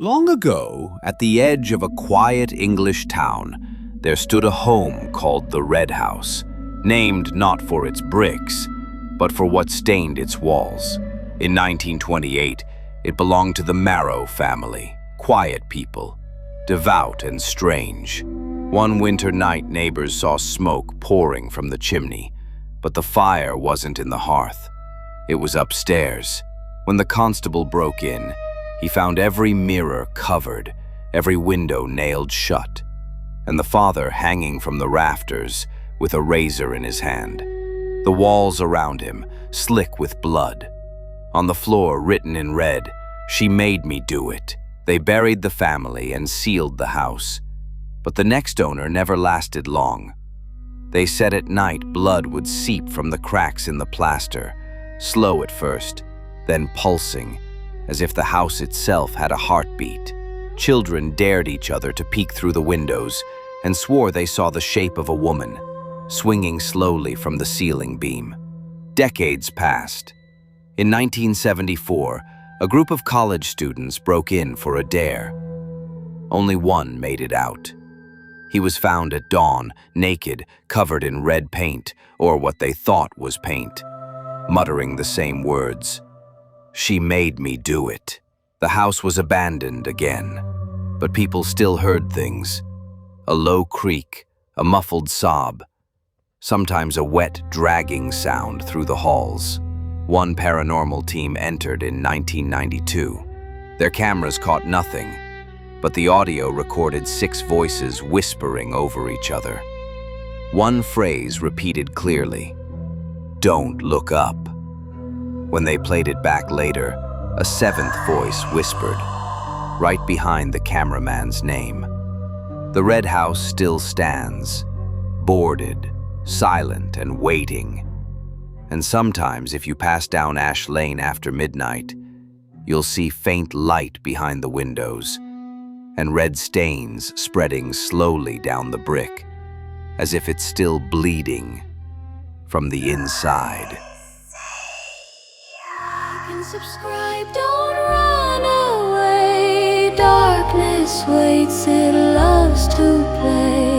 Long ago, at the edge of a quiet English town, there stood a home called the Red House, named not for its bricks, but for what stained its walls. In 1928, it belonged to the Marrow family, quiet people, devout and strange. One winter night, neighbors saw smoke pouring from the chimney, but the fire wasn't in the hearth. It was upstairs. When the constable broke in, he found every mirror covered, every window nailed shut, and the father hanging from the rafters with a razor in his hand. The walls around him, slick with blood. On the floor, written in red, "She made me do it." They buried the family and sealed the house. But the next owner never lasted long. They said at night blood would seep from the cracks in the plaster, slow at first, then pulsing, as if the house itself had a heartbeat. Children dared each other to peek through the windows and swore they saw the shape of a woman, swinging slowly from the ceiling beam. Decades passed. In 1974, a group of college students broke in for a dare. Only one made it out. He was found at dawn, naked, covered in red paint, or what they thought was paint, muttering the same words. "She made me do it." The house was abandoned again, but people still heard things. A low creak, a muffled sob, sometimes a wet, dragging sound through the halls. One paranormal team entered in 1992. Their cameras caught nothing, but the audio recorded 6 voices whispering over each other. One phrase repeated clearly, "Don't look up." When they played it back later, a 7th voice whispered, right behind the cameraman's name. The Red House still stands, boarded, silent and waiting. And sometimes, if you pass down Ash Lane after midnight, you'll see faint light behind the windows and red stains spreading slowly down the brick, as if it's still bleeding from the inside. Subscribe, don't run away. Darkness waits, it loves to play.